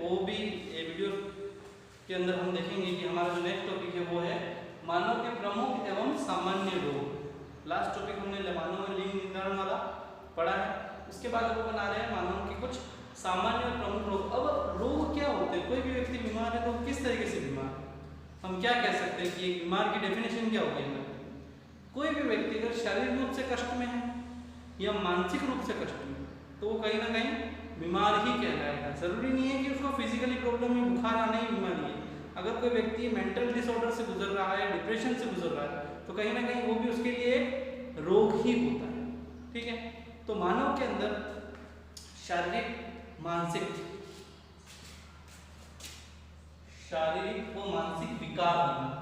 वो भी ये वीडियो के अंदर हम देखेंगे कि हमारा जो नेक्स्ट टॉपिक है वो है मानव के प्रमुख एवं सामान्य रोग। लास्ट टॉपिक हमने मानव में लिंग निर्धारण वाला पढ़ा है, उसके बाद हम बना रहे हैं मानव के कुछ सामान्य और प्रमुख रोग। अब रोग क्या होते हैं, कोई भी व्यक्ति बीमार है तो किस तरीके से बीमार है, हम क्या कह सकते हैं कि एक बीमार की डेफिनेशन क्या होगी। कोई भी व्यक्ति अगर शारीरिक रूप से कष्ट में है या मानसिक रूप से कष्ट में तो वो कहीं ना कहीं बीमार ही कहलाएगा। जरूरी नहीं है कि उसको फिजिकली प्रॉब्लम है, बुखार आना ही बीमारी है। अगर कोई व्यक्ति मेंटल डिसऑर्डर से गुजर रहा है, डिप्रेशन से गुजर रहा है, तो कहीं ना कहीं वो भी उसके लिए एक रोग ही होता है। ठीक है, तो मानव के अंदर शारीरिक व मानसिक विकार होना,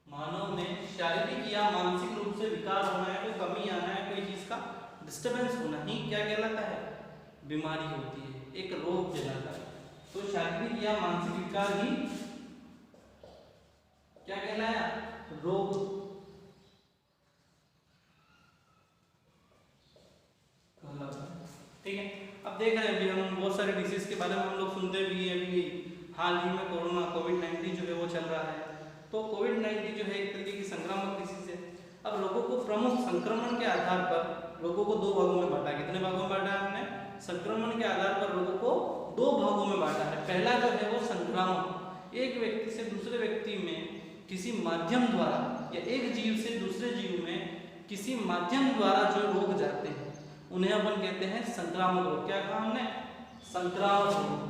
मानव में शारीरिक या मानसिक रूप से विकार होना है, कोई कमी आना है, कोई चीज का डिस्टर्बेंस होना ही क्या कहलाता है, बीमारी होती है, एक रोग कहलाता है। तो शारीरिक या मानसिक विकार ही क्या कहलाया, रोग। ठीक है, अब देख रहे हैं अभी हम बहुत सारे डिसीज के बारे में हम लोग सुनते भी हैं। अभी हाल ही में कोरोना कोविड-19 जो है वो चल रहा है। तो कोविड-19 जो है एक तरीके की संक्रामक डिसीज है। अब लोगों को प्रमुख संक्रमण के आधार पर लोगों को दो भागों में बांटा। कितने भागों में बांटा है हमने, संक्रमण के आधार पर लोगों को दो भागों में बांटा है। पहला जो है वो संक्रामक, एक व्यक्ति से दूसरे व्यक्ति में किसी माध्यम द्वारा या एक जीव से दूसरे जीव में किसी माध्यम द्वारा जो रोग जाते हैं उन्हें अपन कहते हैं संक्रामक रोग। क्या कहा हमने, संक्रामक रोग।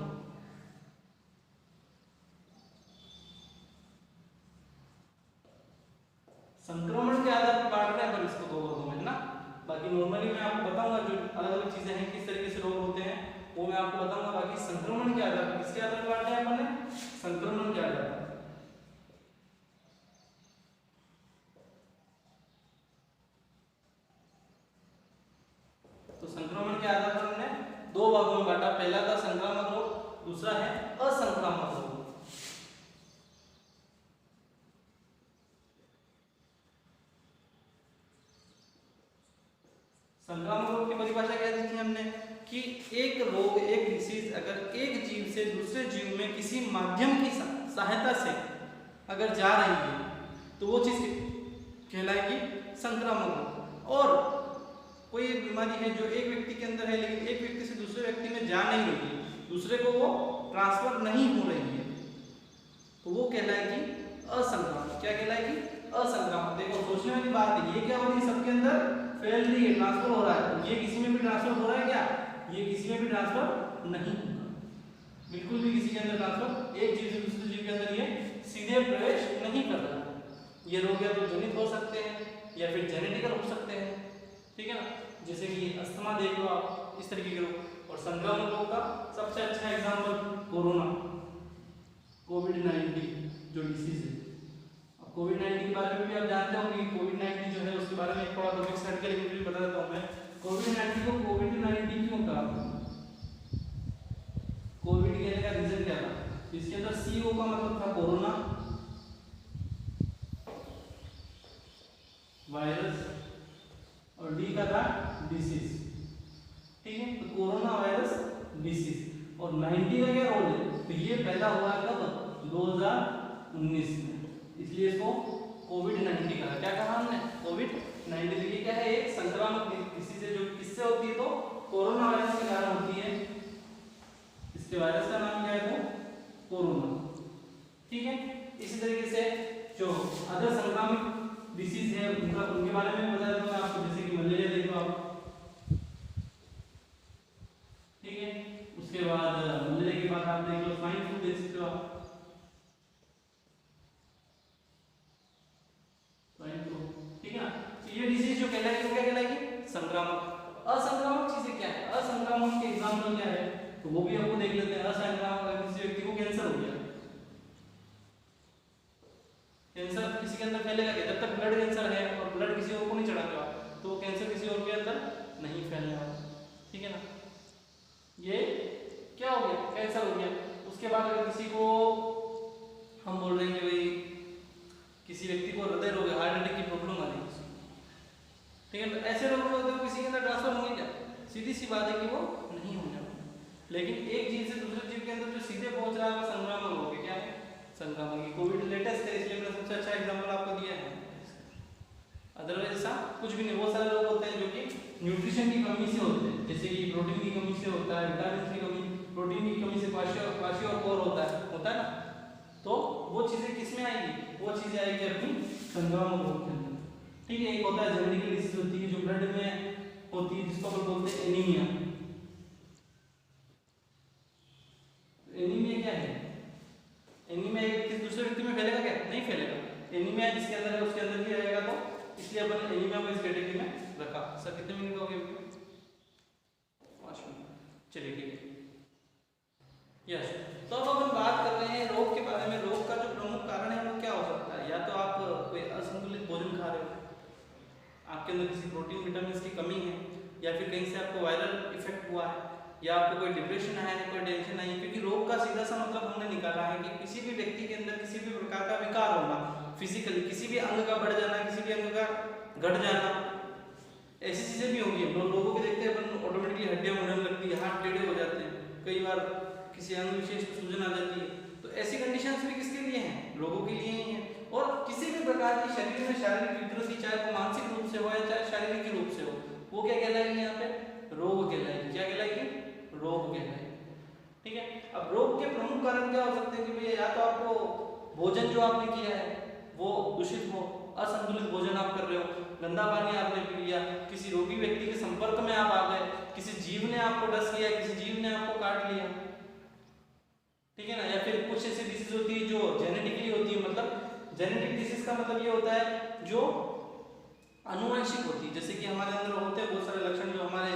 संक्रमण के आधार पर बांट रहे हैं पर इसको दो भागों में, है ना। बाकी नॉर्मली मैं आपको बताऊंगा जो अलग अलग चीजें हैं किस तरीके से रोग होते हैं वो मैं आपको बताऊंगा। बाकी संक्रमण के आधार पर किसके आधार पर बांटा है अपन ने, संक्रमण के आधार पर। तो संक्रमण के आधार पर हमने दो भागों में बांटा। पहला था संक्रामक रोग, दूसरा है असंक्रामक रोग। संक्रामक रोग की परिभाषा क्या दी थी हमने कि एक रोग, एक डिसीज अगर एक जीव से दूसरे जीव में किसी माध्यम की सहायता से अगर जा रही है तो वो चीज कहलाएगी संक्रामक रोग। और कोई एक बीमारी है जो एक व्यक्ति के अंदर है लेकिन एक व्यक्ति से दूसरे व्यक्ति में जा नहीं रही है, दूसरे को वो ट्रांसफर नहीं हो रही है, तो वो कहलाएगी असंक्रामक। क्या कहलाएगी, असंक्रामक। देखो सोचने वाली बात है, ये क्या हो रही है, सबके अंदर फैल रही है, ट्रांसफर हो रहा है। ये किसी में भी ट्रांसफर हो रहा है क्या, ये किसी में भी ट्रांसफर नहीं होगा, बिल्कुल भी किसी के अंदर ट्रांसफर, एक जीव से दूसरे जीव के अंदर ये सीधे प्रवेश नहीं कर रहा। ये रोग या तो जनित हो सकते हैं या फिर जेनेटिकल हो सकते हैं। ठीक है ना, जैसे कि अस्थमा देख लो आप, इस तरीके के रोग। और संक्रामक रोग का सबसे अच्छा एग्जांपल कोरोना, कोविड-19 जो डिसीज है। अब कोविड-19 के बारे में भी आप जानते हो कि कोविड-19 जो है उसके बारे में एक थोड़ा टॉपिक सेट करके भी बता देता हूं मैं। कोविड-19 को कोविड-19 क्यों कहा, कोविड कहने का रीजन क्या था, इसके अंदर CO का मतलब था कोरोना वायरस और D का था डिसीज। ठीक है, तो कोरोना वायरस डिसीज। और 90 का क्या रोल है, तो ये पैदा हुआ कब, 2019 में, इसलिए इसको कोविड-19 कहा। क्या कहा हमने, कोविड-19। ये क्या है, एक संक्रामक डिसीज है जो किससे होती है, तो कोरोना वायरस के कारण होती है। इसके वायरस का नाम क्या है, तो कोरोना। ठीक है, इसी तरीके से जो अदर संक्रामक डिसीज है उनके बारे में बता देता हूं आपको। जैसे कि मलेरिया देख लो आप, ठीक है, उसके बाद मलेरिया के बाद आप देख लो स्वाइन फ्लू देख सकते हो आप, स्वाइन फ्लू। ठीक है ना, तो ये डिसीज जो कहलाएगी वो क्या कहलाएगी, संक्रामक। असंक्रामक चीजें क्या है, असंक्रामक के एग्जांपल क्या है, तो वो भी आपको देख लेते हैं। असंक्रामक किसी व्यक्ति को कैंसर हो गया, कैंसर किसी के अंदर फैलेगा क्या, जब तक ब्लड कैंसर है और ब्लड किसी और को नहीं चढ़ाते तो वो कैंसर किसी और के अंदर नहीं फैलने वाला। ठीक है ना, ये क्या हो गया, कैंसर हो गया। उसके बाद अगर किसी को हम बोल रहे हैं कि भाई के अंदर जो सीधे पहुंच रहा है वो संक्रामक रोग है। क्या है? संक्रामक। कोविड लेटेस्ट है इसलिए मैंने सबसे अच्छा एग्जांपल आपको दिया है। अदरवाइज ऐसा कुछ भी नहीं। बहुत सारे लोग होते हैं जो कि न्यूट्रिशन की कमी से होते हैं, जैसे कि प्रोटीन की कमी से होता है, विटामिन की कमी, प्रोटीन की कमी से क्वाशियोकोर होता है ना। तो वो चीजें किस में आएगी? वो चीजें आएगी अपनी संक्रामक रोग के अंदर। ठीक है। एक होता है जेनेटिक डिसीज होती है जो ब्लड में होती है, जिसको अपन बोलते हैं एनीमिया। एनीमिया क्या है? एनीमिया एक व्यक्ति दूसरे व्यक्ति में फैलेगा क्या? नहीं फैलेगा। एनीमिया जिसके अंदर है उसके अंदर भी रहेगा, तो इसलिए अपन एनीमिया को इस कैटेगरी में रखा। सर कितने मिनट हो गए? 5 मिनट। चलिए ठीक है। यस, तो अब अपन बात कर रहे हैं रोग के बारे में। रोग का जो प्रमुख कारण है वो क्या हो सकता है? या तो आप कोई असंतुलित भोजन खा रहे हो, आपके अंदर किसी प्रोटीन विटामिन की कमी है, या फिर कहीं से आपको वायरल इफेक्ट हुआ है, या आपको कोई डिप्रेशन आया है, कोई टेंशन आई है। क्योंकि रोग का सीधा सा मतलब हमने निकाला है कि किसी भी व्यक्ति के अंदर किसी भी प्रकार का विकार होना, फिजिकली किसी भी अंग का बढ़ जाना, किसी भी अंग का घट जाना, ऐसी चीजें भी होंगी। हम लोगों को देखते हैं अपन ऑटोमेटिकली हड्डियां मुड़ने लगती है, हाथ टेढ़े हो जाते हैं, कई बार किसी अंग विशेष में सूजन आ जाती है। तो ऐसी कंडीशंस भी किसके लिए हैं? लोगों के लिए ही है। और किसी भी प्रकार की शरीर में शारीरिक विकृति, चाहे वो मानसिक रूप से हो या चाहे शारीरिक रूप से हो, वो क्या कहलाएगी? यहाँ पे रोग कहलाएगी। क्या कहलाएगी? रोग कहलाएगी। ठीक है। अब रोग के प्रमुख कारण क्या हो सकते हैं? कि भैया या तो आपको भोजन जो आपने किया है वो दूषित हो, असंतुलित भोजन आप कर रहे हो, गंदा पानी आपने पी लिया, किसी रोगी व्यक्ति के संपर्क में आप आ गए, किसी जीव ने आपको डस लिया, किसी जीव ने आपको काट लिया, ठीक है ना। या फिर कुछ ऐसी डिसीज होती है जो जेनेटिकली होती है। मतलब जेनेटिक डिसीज का मतलब ये होता है जो आनुवंशिक होती है। जैसे कि हमारे अंदर होते हैं बहुत सारे लक्षण जो हमारे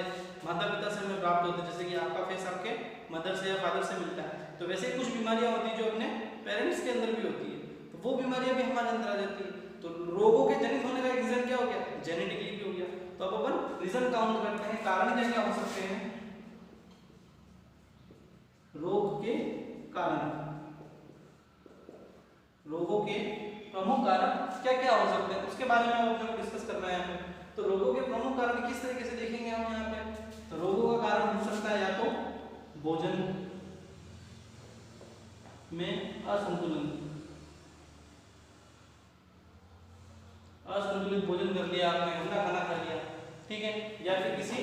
माता पिता से हमें प्राप्त होते हैं, जैसे कि आपका फेस आपके मदर से या फादर से मिलता है। तो वैसे ही कुछ बीमारियां होती है जो अपने पेरेंट्स के अंदर भी होती है, तो वो बीमारियां भी हमारे अंदर आ जाती है। तो रोगों के जनित होने का एक रीजन क्या हो गया? जेनेटिकली भी हो गया। तो अब अपन रीजन काउंट करते हैं, कारण क्या क्या हो सकते हैं रोग के कारण। रोगों के प्रमुख कारण क्या क्या हो सकते हैं उसके बारे में हम अपने को डिस्कस करना है यहाँ पे। तो रोगों के प्रमुख कारण किस तरीके से देखेंगे हम यहाँ पे? तो रोगों का कारण हो सकता है या तो भोजन में असंतुलित भोजन कर लिया आपने, गंदा खाना खा लिया, ठीक है, या फिर किसी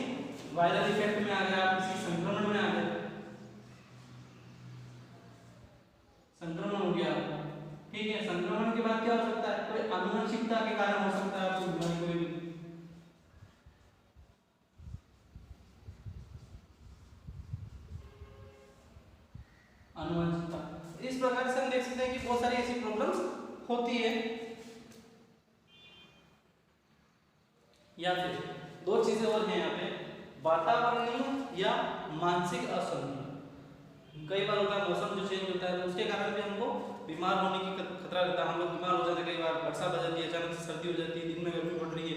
वायरल इफेक्ट में आ गया, आप किसी संक्रमण में आ गए, संक्रमण हो गया, ठीक है। संक्रमण के बाद क्या हो सकता है? कोई आनुवंशिकता के कारण हो सकता है आपको बीमारी कोई भी। आनुवंशिकता, इस प्रकार से हम देख सकते हैं कि बहुत सारी ऐसी प्रॉब्लम्स होती है। या फिर दो चीजें और हैं यहाँ पे, वातावरणीय या मानसिक असंतुलन। कई बार होता है मौसम जो चेंज होता है तो उसके कारण भी हमको बीमार होने की खतरा रहता है। हम लोग बीमार हो जाते हैं, कई बार बरसात आ जाती है, अचानक से सर्दी हो जाती है, दिन में गर्मी बढ़ रही है,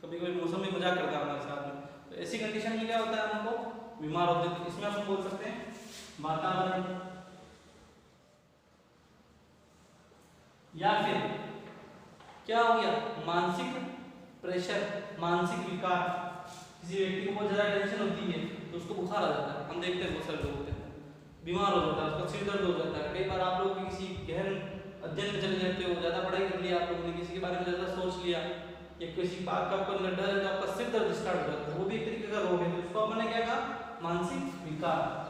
कभी कभी मौसम में मजाक करता है हमारे साथ में। तो ऐसी कंडीशन में क्या होता है? हमको बीमार होते हैं। इसमें हम बोल सकते हैं वातावरण या फिर क्या हो गया? मानसिक प्रेशर, मानसिक विकार। किसी व्यक्ति को बहुत ज्यादा टेंशन होती है तो उसको बुखार आ जाता है। हम देखते हैं बहुत सारे लोग होते हैं बीमार हो जाता है, उसका सिर दर्द हो जाता है। कई बार आप लोग भी किसी गहन अध्ययन में चले जाते हो, ज्यादा पढ़ाई कर लिया आप लोगों ने, किसी के बारे में ज्यादा सोच लिया या किसी बात का आपको अंदर डर है तो आपका सिर दर्द स्टार्ट हो जाता है, वो भी एक तरीके का रोग है। तो उसको अपने क्या कहा? मानसिक विकार।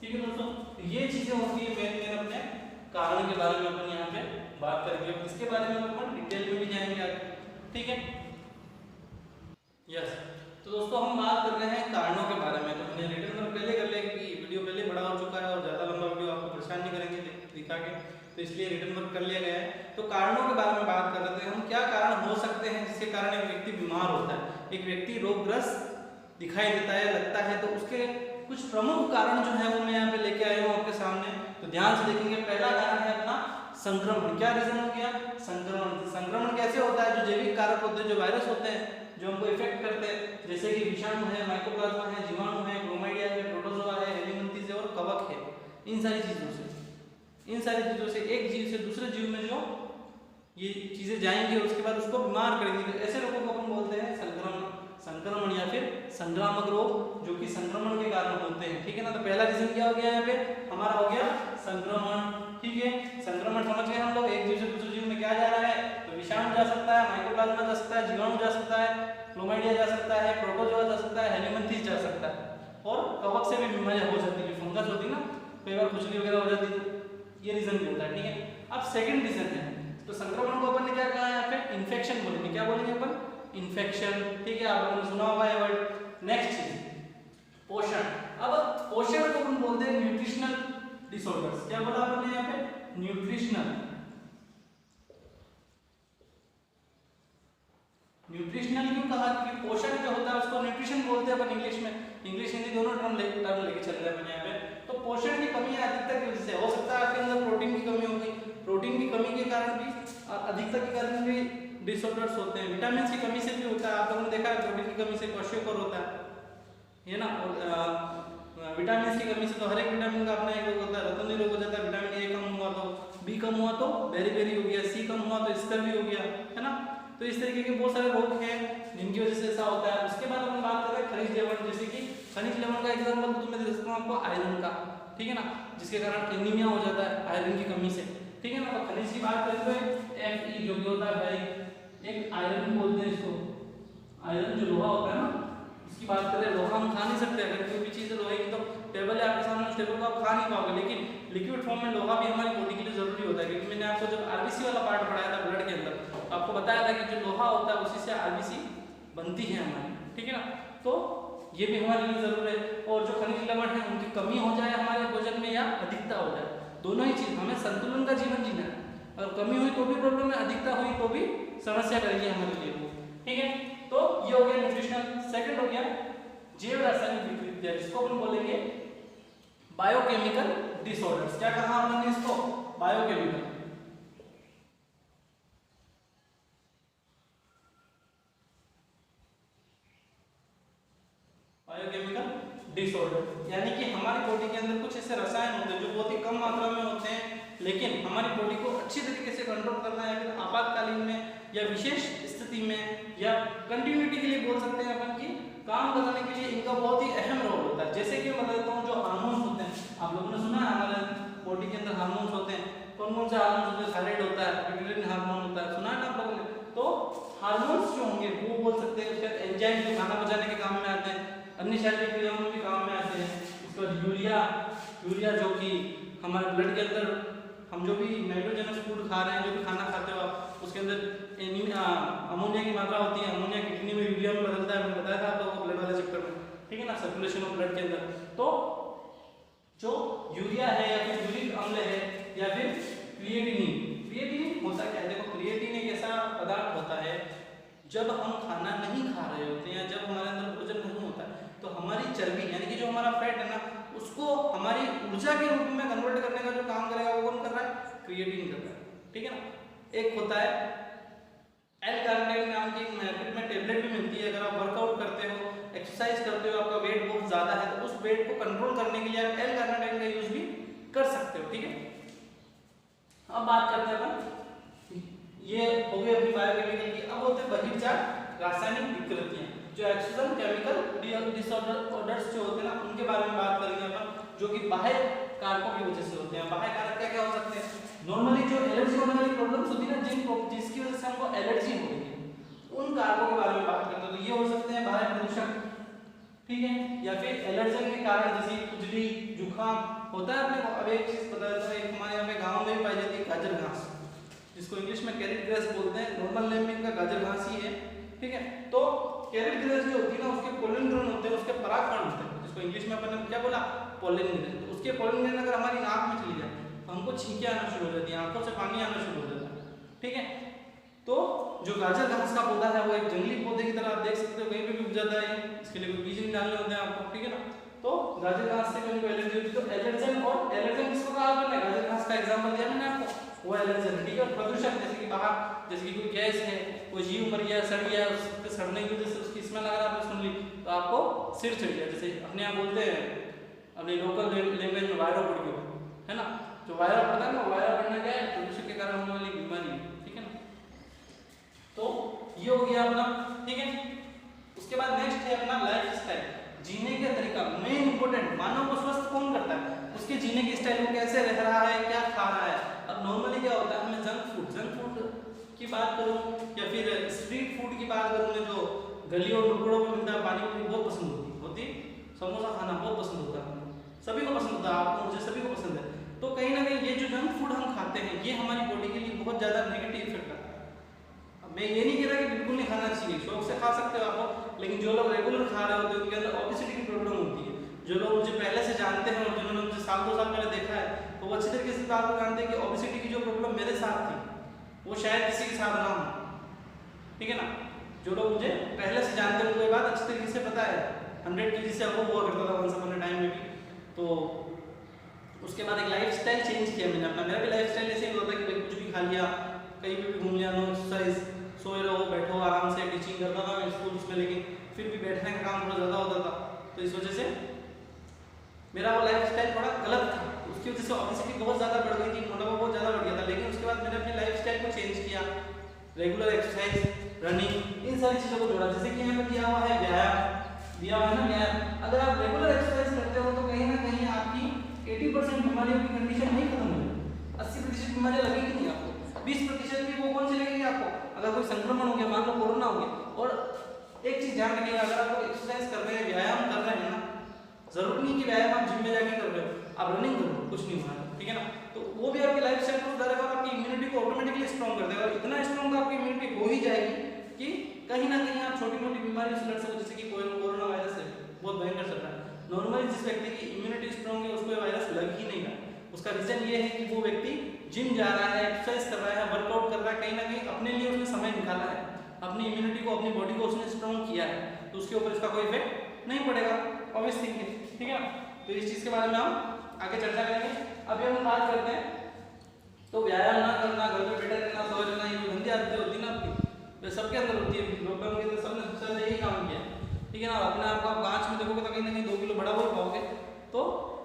ठीक है दोस्तों, ये चीजें होती है मेन अपने कारण के बारे में अपन यहाँ पे बात करेंगे। इसके बारे में अपन डिटेल में भी जाएंगे आगे, ठीक है। यस, तो दोस्तों हम बात कर रहे हैं कारणों के बारे में। तो मैंने रिटर्न में पहले कर लिया क्योंकि वीडियो पहले बड़ा हो चुका है और ज़्यादा लंबा वीडियो आपको परेशान नहीं करेंगे दिखा के, तो इसलिए रिटर्न वर्क कर लिया गया है। तो कारणों के बारे में बात कर रहे थे हम, क्या कारण हो सकते हैं जिसके कारण एक व्यक्ति बीमार होता है, एक व्यक्ति रोगग्रस्त दिखाई देता है, लगता है। तो उसके कुछ प्रमुख कारण जो है वो मैं यहाँ पे लेके आया हूँ आपके सामने। तो ध्यान से देखेंगे। पहला कारण है अपना संक्रमण। क्या रीजन हो गया? संक्रमण। संक्रमण कैसे होता है? जो जैविक कारक होते हैं, जो वायरस होते हैं जो हमको इफेक्ट करते हैं, जैसे कि विषाणु है, माइकोप्लाज्मा है, जीवाणु है, क्लोमाइडिया है, प्रोटोजोआ है, हेलिमिंथेस है और कवक है। इन सारी चीजों से एक जीव से दूसरे जीव में जो ये चीजें जाएंगी और उसके बाद उसको बीमार करेंगी, तो ऐसे लोगों को अपन बोलते हैं संक्रामक रोग जो कि संक्रमण के कारण होते हैं, ठीक है ना। तो पहला रीजन क्या हो गया यहाँ पे हमारा हो गया संक्रमण, ठीक है। संक्रमण समझ गए हम लोग, एक जीव से दूसरे जीव में क्या जा रहा है, तो विषाणु जा सकता है, माइकोप्लाज्मा जा सकता है, जीवाणु जा सकता है, क्लोमाइडिया जा सकता है, प्रोटोजोआ जा सकता है, हेलिमंथस जा सकता है, और कवक से भी बीमारियां हो जाती है, फंगस होती है ना, कई बार खुजली वगैरह हो जाती है, ये रीजन भी होता है, ठीक है। अब सेकंड रीजन है, तो संक्रमण को अपन ने क्या कहा यहाँ पे, इन्फेक्शन बोलेंगे, क्या बोलेंगे अपन, इन्फेक्शन, ठीक है, आप लोगों ने सुना होगा ये वर्ड। नेक्स्ट चीज पोषण, अब पोषण को अपन बोलते हैं न्यूट्रिशनल डिसऑर्डर्स, क्या बोला आपने यहाँ पे, न्यूट्रिशनल, न्यूट्रिशनल क्यों कहा, क्योंकि पोषण जो होता है उसको न्यूट्रिशन बोलते हैं अपन इंग्लिश में, इंग्लिश हिंदी दोनों टर्म लेके चल रहे हैं यहाँ पे। तो पोषण की कमी अधिकता की वजह से हो सकता है आपके अंदर प्रोटीन की कमी होगी, प्रोटीन की कमी के कारण भी अधिकता के कारण भी डिसऑर्डर्स होते हैं, विटामिन की कमी से भी होता है, आप लोगों ने देखा है प्रोटीन की कमी से क्वेश्चन होता है ना, और विटामिन की कमी से तो हर एक विटामिन का अपना एक रोग होता है, रतौंधी रोग हो जाता है, विटामिन ए कम हुआ तो बी कम हुआ तो बेरी हो गया, सी कम हुआ तो स्कर्वी हो गया, है ना। तो इस तरीके के बहुत सारे रोग हैं जिनकी वजह से ऐसा होता है। उसके बाद हम बात कर रहे हैं खनिज लवण, जैसे कि खनिज लवण का एग्जांपल तो मैं दे सकता हूं आपको आयरन का, ठीक है ना, जिसके कारण एनीमिया हो जाता है आयरन की कमी से, ठीक है ना। तो खनिज की बात करें तो Fe जो कि होता है एक आयरन बोलते हैं इसको, आयरन जो लोहा होता है ना, इसकी बात करें, लोहा हम खा नहीं सकते, अगर कोई भी चीज लोहे की तो टेबल है आपके सामने, उस टेबल को आप खा नहीं पाओगे, लेकिन लिक्विड फॉर्म में लोहा भी हमारी बॉडी के लिए जरूरी होता है, क्योंकि मैंने आपको जब आरबीसी वाला पार्ट पढ़ाया था ब्लड के अंदर, आपको बताया था कि जो लोहा होता है उसी से आरबीसी बनती है हमारी, ठीक है ना। तो ये भी हमारे लिए जरूरी है, और जो खनिज लवण है उनकी कमी हो जाए हमारे भोजन में या अधिकता हो जाए, दोनों ही चीज, हमें संतुलन का जीवन जीना है, अगर कमी हुई तो भी प्रॉब्लम है, अधिकता हुई तो भी समस्या करेगी हमारे लिए, ठीक है। तो ये हो गया न्यूट्रिशनल। सेकंड हो गया जैव रासायनिक विकृतियां, जिसको अपन बोलेंगे बायोकेमिकल डिसऑर्डर्स। क्या कहा हमने इसको, बायोकेमिकल, बायोकेमिकल डिसऑर्डर, यानी कि हमारी बॉडी के अंदर कुछ ऐसे रसायन होते हैं जो बहुत ही कम मात्रा में होते हैं, लेकिन हमारी बॉडी को अच्छी तरीके से कंट्रोल करना है, फिर आपातकालीन में या विशेष स्थिति में या कंटिन्यूटी के लिए बोल सकते हैं अपन की काम करने के लिए इनका बहुत ही अहम रोल होता है। जैसे कि मैं बता देता हूँ, जो हार्मोन्स होते हैं, आप लोगों ने सुना है हमारे बॉडी के अंदर हार्मोन्स होते हैं, कौन कौन से हार्मोन्स होते हैं, थायराइड होता है, पिट्यूटरी हार्मोन होता है, सुना है ना आप लोगों ने। तो हार्मोन्स जो होंगे वो बोल सकते हैं, उसके बाद एंजाइम जो खाना पचाने के काम में आते हैं, अन्य शारीरिक क्रियाओं में भी काम में आते हैं, उसके बाद यूरिया जो कि हमारे ब्लड के अंदर, हम जो भी नाइट्रोजनस फूड खा रहे हैं, जो भी खाना खाते हो आप, उसके अंदर अमोनिया की मात्रा होती है, अमोनिया किडनी में यूरिया में बदलता है, मैंने बताया था आप लोगों को ब्लड वाले चैप्टर में, ठीक है ना, सर्कुलेशन ऑफ ब्लड के अंदर। तो जो यूरिया है या फिर यूरिक अम्ल है या फिर क्रिएटिनिन होता क्या है, देखो क्रिएटिन एक ऐसा पदार्थ होता है, जब हम खाना नहीं खा रहे होते हैं, जब हमारे अंदर भोजन नहीं होता है, तो हमारी चर्बी यानी कि जो हमारा फैट है ना, उसको हमारी ऊर्जा के रूप में कन्वर्ट करने का जो काम करेगा वो कौन कर रहा है, क्रिएटिन कर रहा है, ठीक है ना। एक होता है L-कार्निटिन नाम की मार्केट में टेबलेट भी मिलती है, अगर आप वर्कआउट करते हो, एक्सरसाइज करते हो, आपका वेट बहुत ज्यादा है, तो उस वेट को कंट्रोल करने के लिए आप L-कार्निटिन का यूज भी कर सकते हो, ठीक है। अब बात करते हैं अपन, ये हो गई अपनी बायोकेमिकल की। अब होते हैं बहिर्जात रासायनिक विकृतियां, जो एक्सोजन केमिकल डिसऑर्डर्स जो होते हैं ना, उनके बारे में बात करेंगे अपन, जो कि बाह्य कारकों की वजह से होते हैं। बाह्य कारक क्या क्या हो सकते हैं, नॉर्मली जो एलर्जी होने वाली प्रॉब्लम्स होती है ना, जिसकी वजह से हमको एलर्जी हो रही है, उन कारकों के बारे में बात करते हैं। तो ये हो सकते हैं बाह्य प्रदूषक, ठीक है, या फिर एलर्जन के कारण, जैसे खुजली जुकाम होता है। अपने को अब एक चीज बता देता हूं, एक हमारे यहाँ पे गाँव में भी पाई जाती है गाजर घास, जिसको इंग्लिश में कैरेट ग्रास बोलते हैं, नॉर्मल नेम में इनका गाजर घास ही है, ठीक है। तो कैरेट ग्रास जो होती है ना, उसके पोलन ग्रैन होते हैं, उसके परागकण होते हैं, जिसको इंग्लिश में अपन ने क्या बोला, पोलन ग्रैन। तो उसके पोलन ग्रैन अगर हमारी नाक में चली जाए तो हमको छींकें आना शुरू हो जाती है, आंखों से पानी आना शुरू हो जाता है, ठीक है। तो जो गाजर घास का पौधा है वो एक जंगली पौधे की तरह आप देख सकते हो, कहीं पे भी उग जाता है, इसके लिए कोई बीज नहीं डालने होते हैं आपको, ठीक है ना। तो गाजर घास से कहीं को एलर्जी होती है, तो एलर्जन, और एलर्जन किसको कहा आपने, गाजर घास का एग्जांपल दिया मैंने आपको, वो एलर्जन, ठीक है। प्रदूषक, जैसे कि बाहर, जैसे कि कोई गैस है, कोई जीव मर गया, सड़ गया, उसके सड़ने की वजह से उसकी स्मेल अगर आपने सुन ली तो आपको सिर चढ़ गया, जैसे अपने यहाँ बोलते हैं अपने लोकल लैंग्वेज में वायरल पड़ गया, है ना। जो वायरल पड़ता है ना, वायरल पड़ना क्या है, प्रदूषण के कारण होने वाली बीमारी है, ठीक है ना। तो ये हो गया अपना, ठीक है। उसके बाद नेक्स्ट है अपना लाइफ स्टाइल, जीने का तरीका, मेन इंपॉर्टेंट। मानव को स्वस्थ कौन करता है? उसके जीने की स्टाइल, वो कैसे रह रहा है, क्या खा रहा है। अब नॉर्मली क्या होता है, हमें जंक फूड की बात करूं या फिर स्ट्रीट फूड की बात करूं, मैं जो गलियों टुकड़ों में मिलता है, पानी पूरी बहुत पसंद होती, समोसा खाना बहुत पसंद होता है, सभी को पसंद होता है, आपको मुझे सभी को पसंद है। तो कहीं ना कहीं ये जो जंक फूड हम खाते हैं ये हमारी बॉडी के लिए बहुत ज़्यादा नेगेटिव इफेक्ट करता है। अब मैं ये नहीं कह रहा कि बिल्कुल नहीं खाना चाहिए, शौक से खा सकते हो आप, लेकिन जो लोग रेगुलर खा रहे होते हैं उनके अंदर ओबेसिटी की प्रॉब्लम होती है। जो लोग मुझे पहले से जानते हैं और जिन्होंने मुझे साल 2 साल पहले देखा है, तो वो अच्छी तरीके से बात को जानते हैं कि ओबेसिटी की जो प्रॉब्लम मेरे साथ थी वो शायद किसी के साथ ना हो, ठीक है ना। जो लोग मुझे पहले से जानते हैं उनको ये बात अच्छी तरीके से पता है। 100 kg से अब हुआ करता था वंस अपॉन अ टाइम में भी। तो उसके बाद एक लाइफ स्टाइल चेंज किया मैंने अपना। मेरा भी लाइफ स्टाइल ऐसे ही होता है कि भाई कुछ भी खा लिया, कहीं पे भी घूम लिया, नो एक्सरसाइज, सोए रहो बैठो आराम से। टीचिंग करता था मैं स्कूल में, लेकिन फिर भी बैठने का काम थोड़ा ज़्यादा होता था, तो इस वजह से मेरा वो लाइफ स्टाइल थोड़ा गलत था। उसकी वजह से ऑब्वियसली बहुत ज़्यादा बढ़ गई थी, मोटापा बहुत ज़्यादा बढ़ गया था। लेकिन उसके बाद मैंने अपनी लाइफ स्टाइल को चेंज किया, रेगुलर एक्सरसाइज, रनिंग, इन सारी चीज़ों को जोड़ा। जैसे कि यहाँ पर दिया हुआ है व्यायाम, दिया हुआ है ना व्यायाम। अगर आप रेगुलर एक्सरसाइज करते हो तो कहीं ना कहीं आपकी 80% बीमारियों की कंडीशन नहीं खत्म होगी, 80% बीमारियां लगेगी नहीं आपको, 20% भी वो कौन सी लगेगी आपको? अगर कोई संक्रमण हो गया, मान लो कोरोना हो गया। और एक चीज ध्यान रखिएगा, अगर आप एक्सरसाइज कर रहे हैं, व्यायाम कर रहे हैं ना, जरूरी नहीं कि व्यायाम आप जिम में जाके कर रहे हो, आप रनिंग करो, कुछ नहीं होगा, ठीक है ना। तो वो भी आपकी लाइफ स्टाइल को सुधारेगा और आपकी इम्यूनिटी को ऑटोमेटिकली स्ट्रॉन्ग कर देगा। इतना स्ट्रॉन्ग आपकी इम्यूनिटी हो ही जाएगी कि कहीं ना कहीं आप छोटी मोटी बीमारियों से लड़ सको, जैसे कि कोरोना वायरस है, बहुत भयंकर चल रहा है। नॉर्मली जिस व्यक्ति की इम्यूनिटी स्ट्रॉन्ग है उसको वायरस लग ही नहीं रहा। उसका रीजन ये है कि वो व्यक्ति जिम जा रहा है, एक्सरसाइज कर रहा है, वर्कआउट कर रहा है, कहीं ना कहीं अपने लिए उसने समय निकाला है, अपनी इम्यूनिटी को, अपनी बॉडी को उसने स्ट्रॉन्ग किया है, तो उसके ऊपर इसका कोई इफेक्ट नहीं पड़ेगा, ऑब्वियस थिंग है, ठीक है ना। तो इस चीज के बारे में हम आगे चर्चा करेंगे। अभी हम बात करते हैं तो व्यायाम ना करना, घर पे बैठे रहना, सो रहना, ये जो गंदी आदतें होती है ना आपकी, वे सबके अंदर होती है। लॉकडाउन के अंदर सबने सबसे ज्यादा यही काम किया, ठीक है ना। अपने आप को आप कांच में देखोगे तो कहीं ना कहीं 2 किलो बड़ा हो पाओगे। तो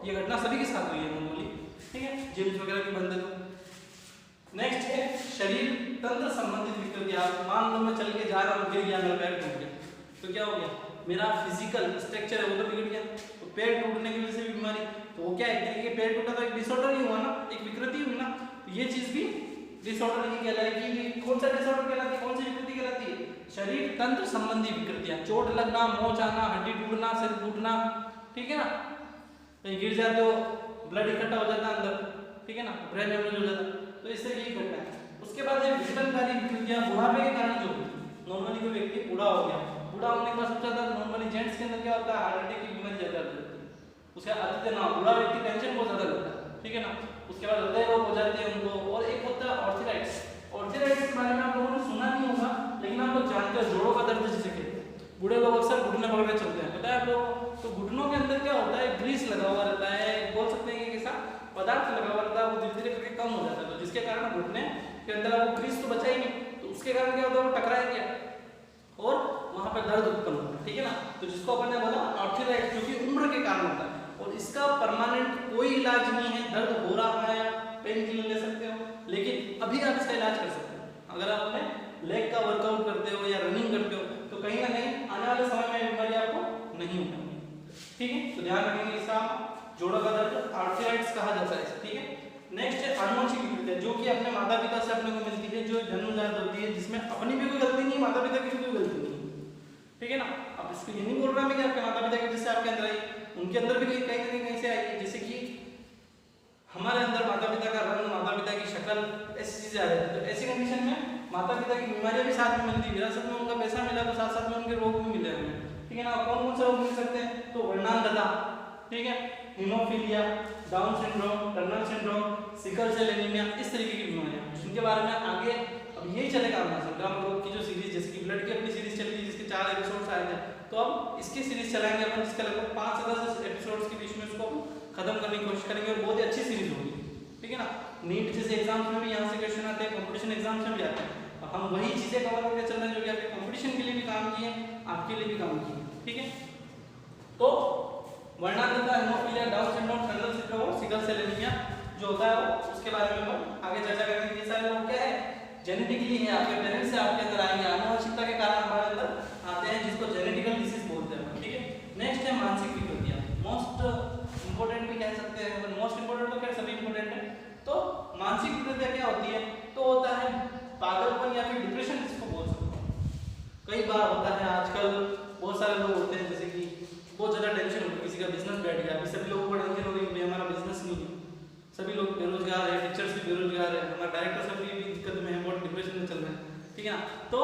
ये घटना सभी के साथ हुई है नॉर्मली, ठीक है, जिम्स वगैरह भी बंद है। तो नेक्स्ट है शरीर तंत्र संबंधित विकृतियां। मान लो मैं चल के जा रहा हूँ, गिर गया, मेरा पैर टूट गया, तो क्या हो गया, मेरा फिजिकल स्ट्रक्चर है वो तो बिगड़ गया। तो पैर टूटने की वजह से भी बीमारी, तो वो क्या है, एक तरीके पैर टूटा तो एक डिसऑर्डर ही हुआ ना, एक विकृति हुई ना। तो ये चीज भी डिसऑर्डर ही कहलाएगी। कौन सा डिसऑर्डर कहलाती है, कौन सी विकृति कहलाती है? शरीर तंत्र संबंधी विकृतियां, चोट लगना, मोच आना, हड्डी टूटना, सिर टूटना, ठीक है ना। कहीं गिर जाते हो, ब्लड इकट्ठा हो जाता है अंदर, ठीक है ना, ब्रेन हेमरेज हो जाता है, तो इससे यही घटना है। उसके बाद ये विघटनकारी विकृतियां बुढ़ापे के कारण जो नॉर्मली कोई व्यक्ति बूढ़ा हो गया, बूढ़ा होने के बाद सबसे ज्यादा नॉर्मली जेंट्स के अंदर क्या होता है, हार्ट अटैक की बीमारी ज्यादा होती है। उसका अर्थ ना, बूढ़ा व्यक्ति टेंशन बहुत ज्यादा लेता है, ठीक है ना। उसके बाद हृदय रोग हो जाते हैं उनको। और एक होता है ऑर्थराइटिस। ऑर्थराइटिस के बारे में आप लोगों ने सुना नहीं होगा, लेकिन आप लोग जानते हो, जोड़ों का दर्द जिसे कहते हैं। बूढ़े लोग अक्सर घुटने पकड़ के चलते हैं, पता है आप लोगों को। तो घुटनों के अंदर क्या होता है, ग्रीस लगा हुआ रहता है, बोल सकते हैं कि ऐसा पदार्थ लगा हुआ रहता है, वो धीरे धीरे करके कम हो जाता है। तो जिसके कारण घुटने के अंदर वो ग्रीस तो बचा ही नहीं, तो उसके कारण क्या होता है, वो टकराएंगे और वहां पर दर्द उत्पन्न होता है, ठीक है ना। तो जिसको अपन ने बोला ऑर्थराइटिस, जो कि उम्र के कारण होता है और इसका परमानेंट कोई इलाज नहीं है। दर्द हो रहा है, पेन किलर ले सकते हो, लेकिन अभी आप इसका इलाज कर सकते हो। अगर आप अपने लेग का वर्कआउट करते हो या रनिंग करते हो, तो कहीं ना कहीं आने वाले समय में बीमारी आपको नहीं होगी, ठीक है। तो ध्यान रखेंगे, इसका जोड़ों का दर्द आर्थराइटिस कहा जाता है, ठीक है। नेक्स्ट है आनुवंशिक विकृतियां, जो कि अपने माता पिता से अपने को मिलती है, जो जन्मजात होती है, जिसमें अपनी भी कोई गलती नहीं, माता पिता की भी कोई गलती नहीं, ठीक है ना। अब इसको ये नहीं बोल रहा मैं कि आपके माता पिता की वजह से आपके अंदर आई, उनके अंदर भी कहीं ना कहीं से आई है। जैसे कि हमारे अंदर माता पिता का रंग, माता पिता की शक्ल, ऐसी चीजें आ जाती है। तो ऐसी कंडीशन में माता पिता की बीमारियां भी साथ में मिलती है। विरासत में उनका पैसा मिला तो साथ साथ में उनके रोग भी मिले हमें, ठीक है ना। कौन कौन से रोग मिल सकते हैं, तो वर्णांधता, ठीक है, haemophilia, down syndrome, Turner syndrome, sickle cell anaemia, इस तरीके की बीमारियां, जिनके बारे में आगे अब यही चलेगा हमारा संक्रामक रोग की जो सीरीज, जैसे कि ब्लड की अपनी सीरीज चल रही है, जिसके 4 एपिसोड्स आए थे। तो अब इसकी सीरीज चलाएंगे अपन, जिसका लगभग 5 से 10 एपिसोड्स के बीच में इसको खत्म करने की कोशिश करेंगे और बहुत ही अच्छी सीरीज होगी, ठीक है ना। नीट जैसे एग्जाम्स में भी यहाँ से क्वेश्चन आते हैं, कंपटीशन एग्जाम्स में भी आते हैं। हम वही चीजें कवर करके चल रहे हैं जो कि आपके कंपटीशन के लिए भी काम किए, आपके लिए भी काम किए, ठीक है। तो वर्णांधता, haemophilia, down syndrome, Turner syndrome और सिकल सेल एनीमिया जो होता है वो, उसके बारे में हम आगे चर्चा करेंगे। ये सारे लोग क्या है, जेनेटिकली है, आपके पेरेंट्स से आपके अंदर आएंगे, आनुवंशिकता के कारण हमारे अंदर आते हैं, जिसको जेनेटिकल ठीक है ना। तो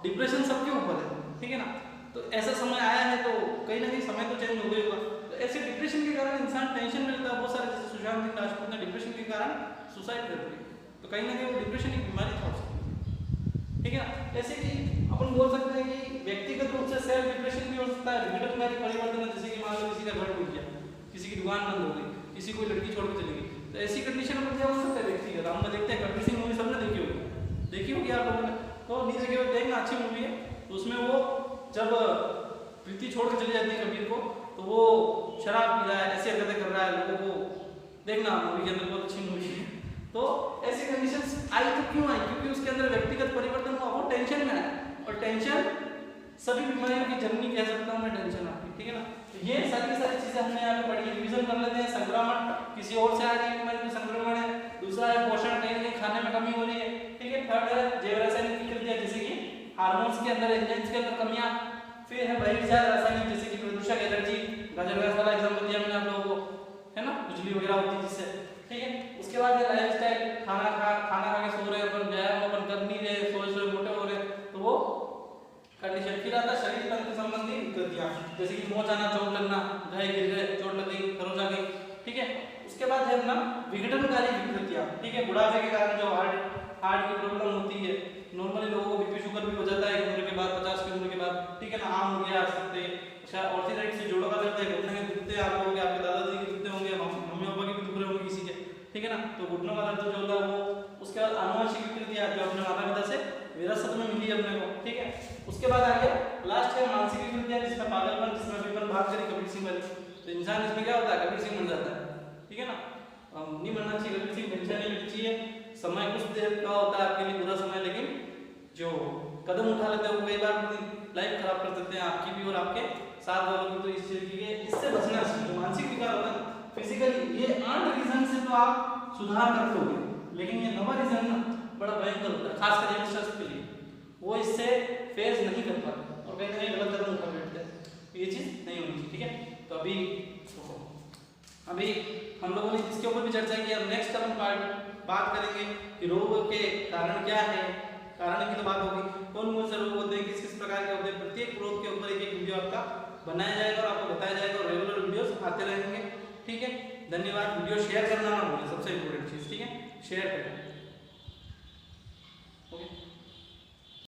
डिप्रेशन सबके ऊपर है, ठीक है ना। तो ऐसा समय आया है तो कहीं ना कहीं समय तो चेंज हो गई होगा। तो ऐसे डिप्रेशन के कारण इंसान टेंशन में रहता है। बहुत सारे जैसे सुशांत सिंह राजपूत ने डिप्रेशन के कारण सुसाइड कर लिया, तो कहीं ना कहीं वो डिप्रेशन की बीमारी था उसकी, ठीक है ना। जैसे कि अपन बोल सकते हैं कि व्यक्तिगत रूप से सेल्फ डिप्रेशन भी हो सकता है, विघटनकारी परिवर्तन है, जैसे कि मान लो किसी का घर टूट गया, किसी की दुकान बंद हो गई, किसी कोई लड़की छोड़ के चली गई, तो ऐसी कंडीशन में क्या हो सकता है व्यक्तिगत। हम देखते हैं कबीर सिंह मूवी सबने देखी होगी आप लोगों ने, तो नहीं देखी हो देखना, अच्छी मूवी है। तो उसमें वो जब प्रीति छोड़ के चली जाती है कबीर को, तो वो शराब पी रहा है, ऐसी हरकतें कर रहा है, लोगों को देखना मूवी के अंदर, बहुत अच्छी मूवी है। तो ऐसी कंडीशंस आई तो क्यों आई, क्योंकि उसके अंदर व्यक्तिगत परिवर्तन हुआ, वो टेंशन में आया, और टेंशन सभी बीमारियों की जननी कह सकता हूँ मैं टेंशन आपकी, ठीक है ना। तो ये सारी चीजें हमने यहाँ पे पढ़ी, रिवीजन कर लेते हैं। संक्रमण किसी और से आ रही है बीमारी में संक्रमण है, दूसरा है पोषण, कहीं ना कहीं खाने में कमी हो रही है, ठीक है। थर्ड है जैव रासायनिक विकृतियां, जैसे कि हार्मोन्स के अंदर, एंजाइम्स के अंदर कमियां। फिर है बहिर्जात रासायनिक, जैसे कि प्रदूषक, एलर्जी, गाजर गैस वाला एग्जांपल दिया मैंने आप लोगों को, है ना, खुजली वगैरह होती है जिससे, ठीक है। उसके बाद है लाइफस्टाइल, खाना खा के सो रहे अपन, व्यायाम अपन कर नहीं रहे, सोए मोटे हो रहे, तो वो कंडीशन। फिर आता शरीर तंत्र संबंधी विकृतियां, जैसे कि मोच आना, चोट लगना, घाय गिर गए, चोट लग गई, खरोच आ गई, ठीक है। उसके बाद है अपना विघटनकारी विकृतियां, ठीक है। बुढ़ापे के कारण जो हार्ट की प्रॉब्लम होती है, नॉर्मली लोगों को बीपी शुगर भी हो जाता है उम्र के बाद, 50 की उम्र के बाद, ठीक है ना। आम हो गया सकते, अच्छा ऑर्थोराइटिस से जोड़ों का दर्द है, घुटने के दुखते आप लोगों के, आपके दादाजी के दुखते होंगे, मम्मी पापा के भी दुख रहे होंगे किसी के, ठीक है ना। तो घुटनों का दर्द जो होता है वो। उसके बाद आनुवंशिक विकृतियां, जो अपने माता पिता से विरासत में मिली अपने को, ठीक है। उसके बाद आ गया लास्ट है मानसिक विकृतियां, जिसमें पागलपन, जिसमें भी अपन बात करें कबीर सिंह वाली, तो इंसान इसमें क्या होता है, कबीर सिंह बन जाता है, ठीक है ना। नहीं बनना चाहिए कबीर सिंह, टेंशन नहीं लेनी चाहिए। समय कुछ देर का होता है आपके लिए, बुरा समय, लेकिन जो कदम उठा लेते हैं वो कई बार अपनी लाइफ खराब कर देते हैं, आपकी भी और आपके साथ वालों की। तो इस चीज के इससे बचना चाहिए। मानसिक विकार होता है फिजिकली, ये 8 रीजन से तो आप सुधार कर लोगे, लेकिन ये 9वां रीजन ना बड़ा भयंकर होता है, खासकर यंगस्टर्स के लिए। वो इससे फेस नहीं कर पाते और कहीं ना कहीं गलत कदम उठा बैठते हैं। ये चीज नहीं होनी चाहिए, ठीक है। तो अभी हम लोगों ने इसके ऊपर भी चर्चा की। अब नेक्स्ट अपन बात करेंगे कि रोग के कारण क्या है, कारण की तो बात होगी, कौन से रोग होते हैं, किस प्रकार के होते हैं, प्रत्येक रोग के ऊपर एक वीडियो आपका बनाया जाएगा और आपको बताया जाएगा, और रेगुलर वीडियोस आते रहेंगे, ठीक है। धन्यवाद। वीडियो शेयर करना ना भूलें, सबसे इंपॉर्टेंट चीज, ठीक है, शेयर करें।